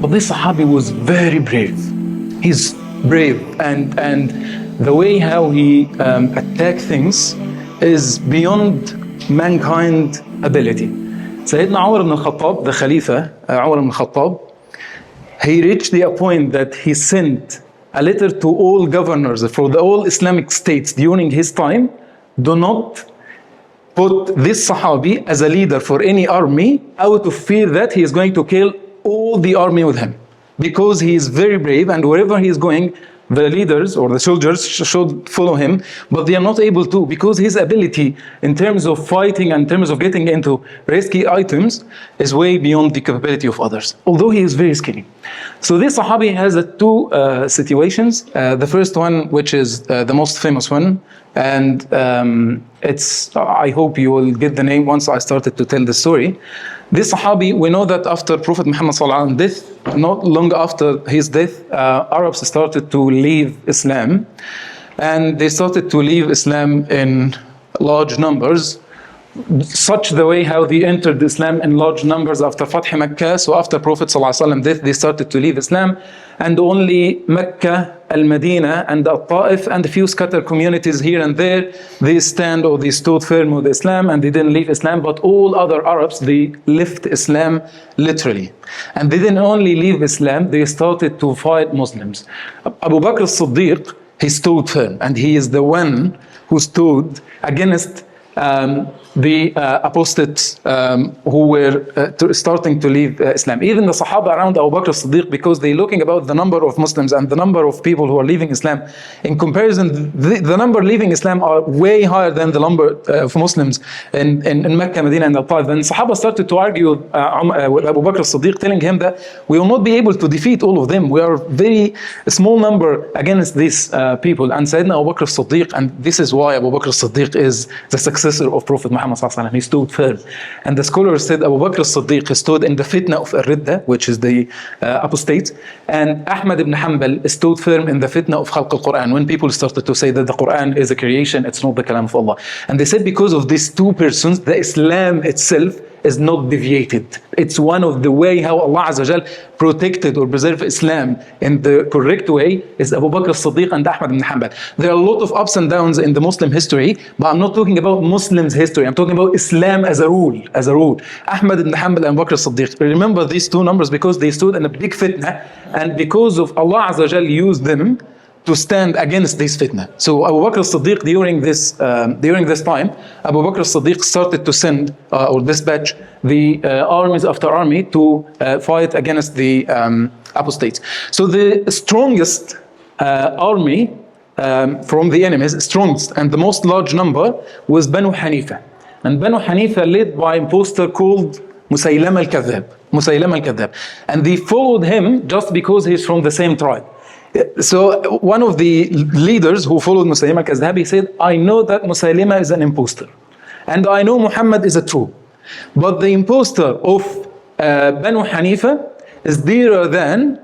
But this Sahabi was very brave. He's brave, and the way how he attacked things is beyond mankind ability. Sayyidina Umar ibn al-Khattab, the Khalifa, Umar ibn al-Khattab, he reached the point that he sent a letter to all governors for the all Islamic states during his time. Do not put this Sahabi as a leader for any army out of fear that he is going to kill all the army with him. Because he is very brave, and wherever he is going, the leaders or the soldiers should follow him, but they are not able to, because his ability in terms of fighting and in terms of getting into risky items is way beyond the capability of others, although he is very skinny. So this Sahabi has two situations. The first one, which is the most famous one, and I hope you will get the name once I started to tell the story. This Sahabi, we know that after Prophet Muhammad sallallahu alaihi wasallam's death, not long after his death, Arabs started to leave Islam, and they started to leave Islam in large numbers, such the way how they entered Islam in large numbers after Fath Mecca. So after Prophet sallallahu alaihi wasallam's death, they started to leave Islam, and only Mecca, Al-Madinah, and Al-Ta'if, and a few scattered communities here and there, they stood firm with Islam, and they didn't leave Islam. But all other Arabs, they left Islam literally. And they didn't only leave Islam, they started to fight Muslims. Abu Bakr as-Siddiq, he stood firm, and he is the one who stood against the apostates who were starting to leave Islam. Even the Sahaba around Abu Bakr as-Siddiq, because they're looking about the number of Muslims and the number of people who are leaving Islam. In comparison, the number leaving Islam are way higher than the number of Muslims in Mecca, Medina, and Al-Ta'if. And Sahaba started to argue with Abu Bakr as-Siddiq, telling him that we will not be able to defeat all of them. We are very small number against these people. And Sayyidina Abu Bakr as-Siddiq, and this is why Abu Bakr as-Siddiq is the successor of Prophet Muhammad sallallahu alaihi wasallam. He stood firm. And the scholars said Abu Bakr as-Siddiq stood in the fitna of Ar-Ridda, which is the apostate, and Ahmad ibn Hanbal stood firm in the fitna of Khalq al-Quran, when people started to say that the Quran is a creation, it's not the kalam of Allah. And they said because of these two persons, the Islam itself is not deviated. It's one of the way how Allah Azza wa Jal protected or preserved Islam in the correct way is Abu Bakr as-Siddiq and Ahmad ibn Hanbal. There are a lot of ups and downs in the Muslim history, but I'm not talking about Muslims history. I'm talking about Islam as a rule. Ahmad ibn Hanbal and Abu Bakr as-Siddiq. Remember these two numbers because they stood in a big fitna, and because of Allah Azza wa Jal used them to stand against this fitna. So Abu Bakr as-Siddiq during this time, Abu Bakr as-Siddiq started to send or dispatch the armies after army to fight against the apostates. So the strongest army from the enemies, strongest and the most large number, was Banu Hanifa. And Banu Hanifa led by an impostor called Musaylama al-Kadhab. And they followed him just because he's from the same tribe. So one of the leaders who followed Musaylima al-Kadhab said, I know that Musaylima is an impostor, and I know Muhammad is a true. But the impostor of Banu Hanifa is dearer than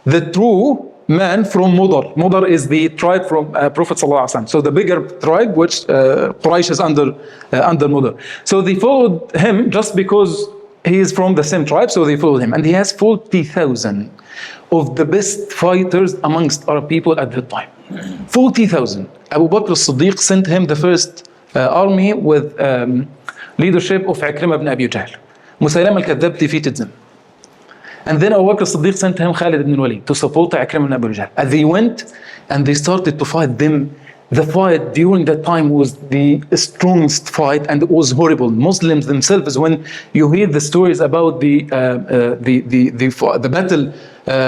the true man from Mudar. Mudar is the tribe from Prophet sallallahu alaihi wasallam. So the bigger tribe, which Quraysh is under Mudar. So they followed him just because he is from the same tribe, so they followed him. And he has 40,000 of the best fighters amongst our people at that time. 40,000. Abu Bakr as-Siddiq sent him the first army with leadership of Ikrimah ibn Abi Jahl. Musaylama al-Kadhab defeated them. And then Abu Bakr as-Siddiq sent him Khalid ibn al-Walid to support Ikrimah ibn Abi Jahl. And they went and they started to fight them. The fight during that time was the strongest fight, and it was horrible. Muslims themselves, when you hear the stories about the battle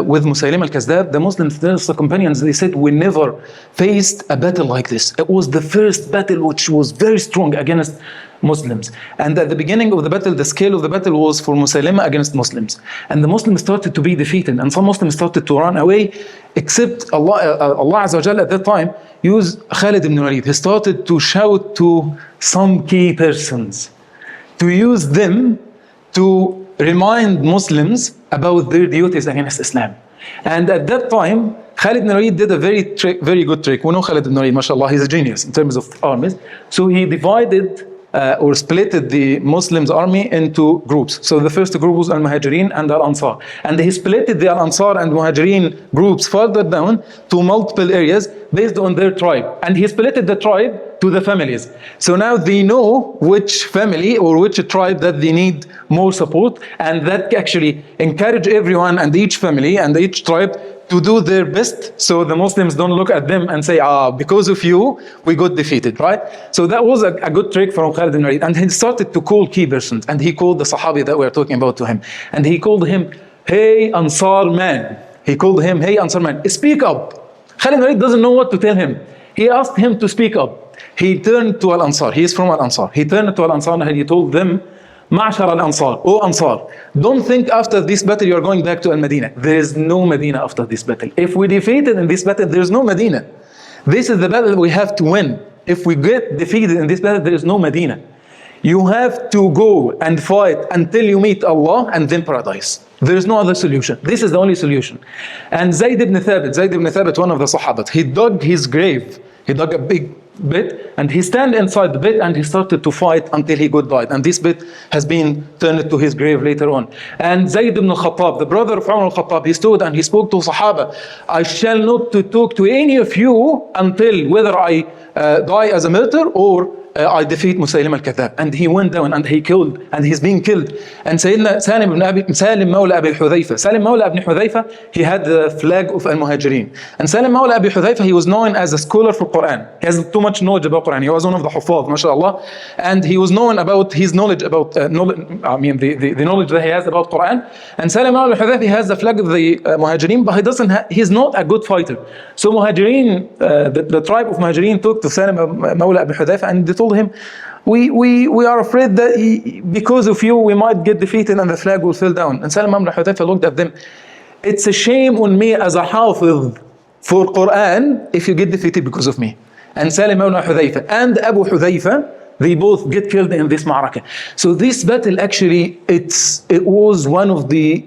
with Musaylima al-Kadhab, the Muslims, the companions, they said, we never faced a battle like this. It was the first battle which was very strong against Muslims. And at the beginning of the battle, the scale of the battle was for Musaylima against Muslims. And the Muslims started to be defeated, and some Muslims started to run away, except Allah Azza wa Jalla at that time used Khalid ibn Walid. He started to shout to some key persons, to use them to remind Muslims about their duties against Islam. And at that time, Khalid ibn Walid did a very good trick. We know Khalid ibn Walid, mashallah, he's a genius in terms of armies. So he divided or splitted the Muslims army into groups. So the first group was Al-Muhajirin and Al-Ansar. And he splitted the Al-Ansar and Muhajirin groups further down to multiple areas based on their tribe. And he splitted the tribe to the families. So now they know which family or which tribe that they need more support, and that actually encourage everyone and each family and each tribe to do their best, so the Muslims don't look at them and say, because of you, we got defeated, right? So that was a good trick from Khalid ibn Walid. And he started to call key persons, and he called the Sahabi that we're talking about to him. And he called him, hey Ansar man. He called him, hey Ansar man, speak up. Khalid ibn Walid doesn't know what to tell him. He asked him to speak up. He turned to Al-Ansar. He is from Al-Ansar. He turned to Al-Ansar and he told them, Ma'ashar al-Ansar, O Ansar, don't think after this battle you're going back to Al-Madinah. There is no Medina after this battle. If we defeated in this battle, there is no Medina. This is the battle we have to win. If we get defeated in this battle, there is no Medina. You have to go and fight until you meet Allah and then paradise. There is no other solution. This is the only solution. And Zayd ibn Thabit, one of the Sahabas, he dug his grave. He dug a big bit and he stand inside the bit and he started to fight until he got died. And this bit has been turned to his grave later on. And Zayd ibn Khattab, the brother of Umar al-Khattab, he stood and he spoke to Sahaba, I shall not to talk to any of you until whether I die as a martyr or I defeat Musaylim al-Kadhab. And he went down and he killed, and he's being killed. And Sayyidina Salim Mawla Abi Hudhayfa. Salim Mawla Abi Hudhayfa, he had the flag of Al-Muhajirin. And Salim Mawla Abi Hudhayfa, he was known as a scholar for Quran. He has too much knowledge about Quran. He was one of the Huffaz, mashallah. And he was known about his knowledge about, the knowledge that he has about Quran. And Salim Mawla Abi Hudhayfa, he has the flag of the Muhajirin, but he's not a good fighter. So Muhajirin, the tribe of Muhajirin took to Salim Mawla Abi Hudhayfa and they told him, we are afraid that because of you we might get defeated and the flag will fall down. And Salim ibn Hudhayfa looked at them, it's a shame on me as a hafiz for Quran if you get defeated because of me. And Salim ibn Hudhayfa and Abu Hudhayfa, they both get killed in this ma'rakah. So this battle actually, it was one of the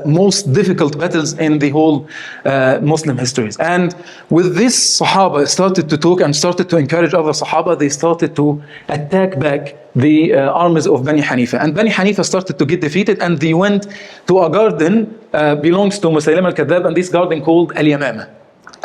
most difficult battles in the whole Muslim histories. And with this, Sahaba started to talk and started to encourage other Sahaba. They started to attack back the armies of Bani Hanifa. And Bani Hanifa started to get defeated, and they went to a garden belongs to Musaylim al-Kadhab, and this garden called Al-Yamama.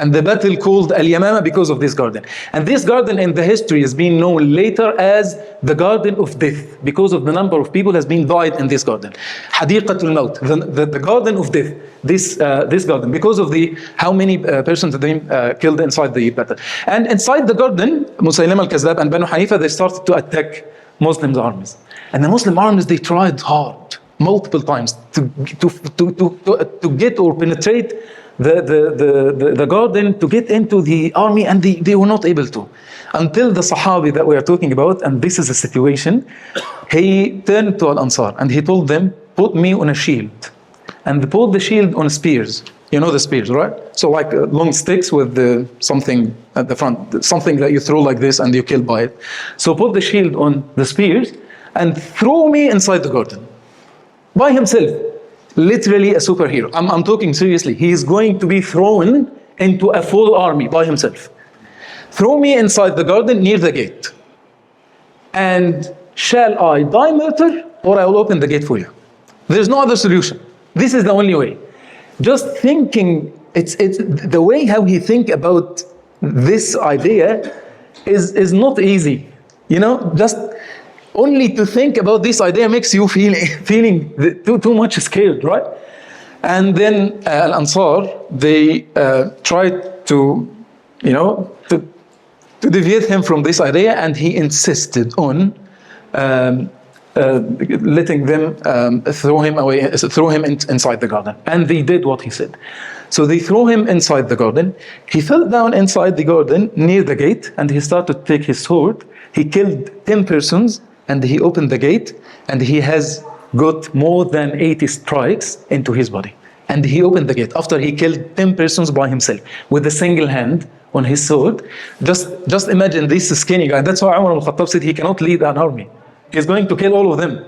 And the battle called Al-Yamama because of this garden. And this garden in the history has been known later as the Garden of Death, because of the number of people has been died in this garden. Hadiqatul Maut, the Garden of Death, this garden, because of how many persons have been killed inside the battle. And inside the garden, Musaylim al-Kadhab and Banu Hanifa, they started to attack Muslims' armies. And the Muslim armies, they tried hard, multiple times, to get or penetrate the garden, to get into the army, and they were not able to. Until the Sahabi that we are talking about, and this is the situation, he turned to Al-Ansar and he told them, put me on a shield. And they put the shield on spears. You know the spears, right? So like long sticks with something at the front, something that you throw like this and you kill by it. So put the shield on the spears and throw me inside the garden. By himself. Literally a superhero. I'm talking seriously. He is going to be thrown into a full army by himself. Throw me inside the garden near the gate. And shall I die martyr, or I will open the gate for you? There's no other solution. This is the only way. Just thinking, it's the way how he think about this idea is not easy. You know, just only to think about this idea makes you feeling too much scared, right? And then Al-Ansar, they tried to deviate him from this idea, and he insisted on letting them throw him inside the garden. And they did what he said. So they threw him inside the garden. He fell down inside the garden near the gate, and he started to take his sword. He killed 10 persons, and he opened the gate, and he has got more than 80 strikes into his body. And he opened the gate after he killed 10 persons by himself with a single hand on his sword. Just imagine this skinny guy. That's why Umar al-Khattab said he cannot lead an army. He's going to kill all of them.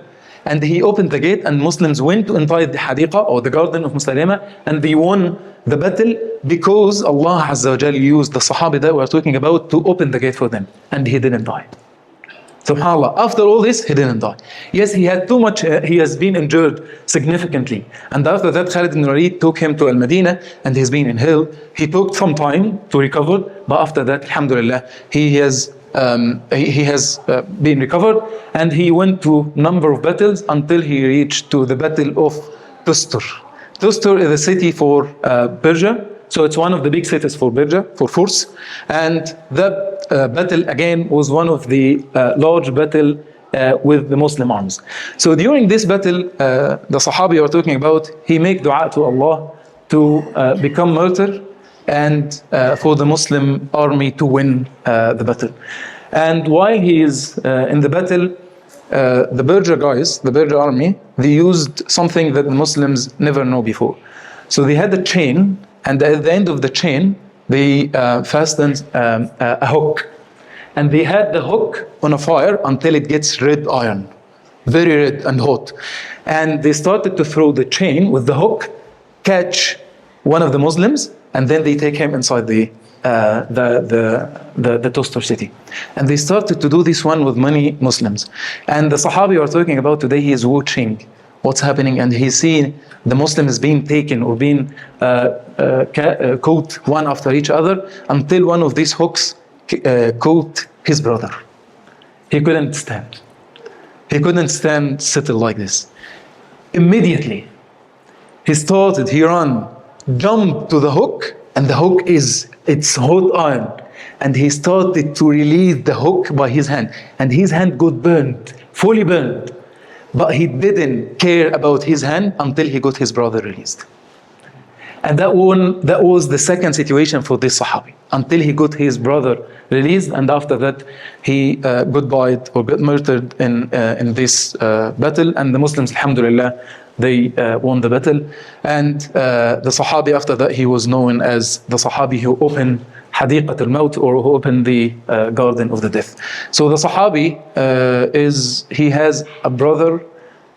And he opened the gate, and Muslims went to inside the Hadiqa, or the garden of Musaylima, and they won the battle because Allah Azza wa Jal used the Sahabi that we are talking about to open the gate for them. And he didn't die. SubhanAllah. After all this, he didn't die. Yes, he had too much, he has been injured significantly. And after that, Khalid ibn Walid took him to Al-Madinah, and he's been in hell. He took some time to recover, but after that, alhamdulillah, he has been recovered, and he went to number of battles until he reached to the Battle of Tustur. Tustur is a city for Persia. So it's one of the big cities for Persia, for Furs. And that battle again was one of the large battle with the Muslim arms. So during this battle, the Sahabi you are talking about, he made dua to Allah to become martyr and for the Muslim army to win the battle. And while he is in the battle, the Persia guys, the Persia army, they used something that the Muslims never know before. So they had a chain, and at the end of the chain, they fastened a hook. And they had the hook on a fire until it gets red iron, very red and hot. And they started to throw the chain with the hook, catch one of the Muslims, and then they take him inside the Tustur city. And they started to do this one with many Muslims. And the Sahabi you are talking about today, he is watching what's happening, and he's seeing the Muslims being taken or being caught one after each other until one of these hooks caught his brother. He couldn't stand. He couldn't stand sitting like this. Immediately, he ran, jumped to the hook, and the hook it's hot iron. And he started to release the hook by his hand. And his hand got burned, fully burned. But he didn't care about his hand until he got his brother released. And that was the second situation for this Sahabi, until he got his brother released, and after that he got died or got murdered in this battle. And the Muslims, alhamdulillah, they won the battle. And the Sahabi after that, he was known as the Sahabi who opened Hadiqat al-Maut, or who opened the garden of the death. So the Sahabi he has a brother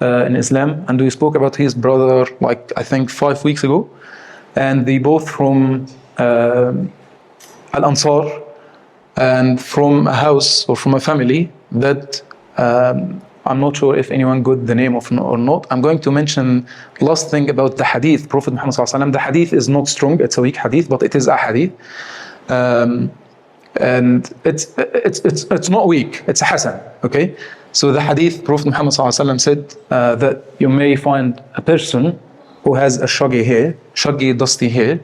in Islam, and we spoke about his brother like I think 5 weeks ago. And they both from Al-Ansar, and from a house or from a family that I'm not sure if anyone got the name of or not. I'm going to mention last thing about the hadith. Prophet Muhammad sallallahu alaihi wasallam, the hadith is not strong, it's a weak hadith, but it is a hadith. And it's not weak, it's a hasan, okay? So the hadith, Prophet Muhammad sallallahu alaihi wasallam said that you may find a person who has a shaggy dusty hair,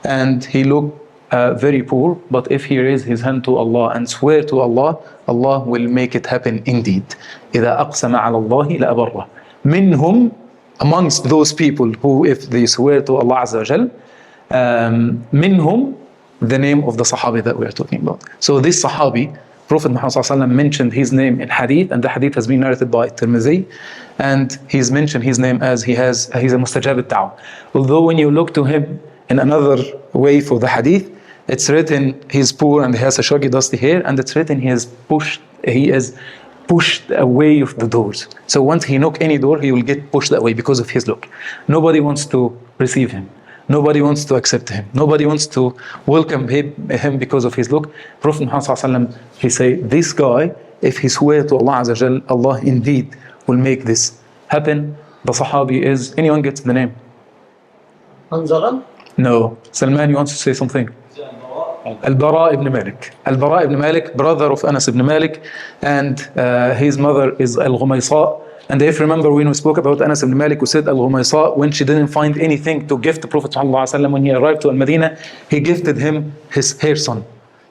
and he looked very poor, but if he raises his hand to Allah and swear to Allah, Allah will make it happen indeed. إِذَا أَقْسَمَ عَلَى اللَّهِ لَأَبَرَّهُ. Minhum, amongst those people who, if they swear to Allah Azza wa Jal, minhum, the name of the Sahabi that we are talking about. So this Sahabi, Prophet Muhammad mentioned his name in hadith, and the hadith has been narrated by Tirmidhi, and he's mentioned his name as he's a mustajab al-da'wah. Although when you look to him in another way for the hadith, it's written he's poor and he has a shaggy dusty hair, and it's written he is pushed away of the doors. So once he knock any door, he will get pushed away because of his look. Nobody wants to receive him. Nobody wants to accept him. Nobody wants to welcome him because of his look. Prophet Muhammad, he said, this guy, if he swear to Allah Azza wa Jal, Allah indeed will make this happen. The Sahabi is, anyone gets the name? Hanzala? No. Salman, you want to say something? Al-Bara ibn Malik. Al-Bara ibn Malik, brother of Anas ibn Malik, and his mother is Al-Ghumaysa. And if you remember when we spoke about Anas ibn Malik, we said Al-Ghumaysa, when she didn't find anything to gift the Prophet ﷺ when he arrived to Al-Madinah, he gifted him his hair son.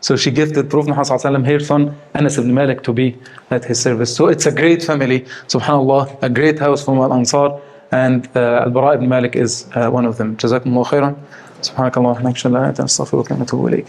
So she gifted Prophet ﷺ her son, Anas ibn Malik, to be at his service. So it's a great family, subhanAllah, a great house from Al-Ansar, and Al-Bara ibn Malik is one of them. Jazakumullah khairan. سبحانك اللهم وبحمدك اشهد ان لا اله الا انت استغفرك واتوب اليك.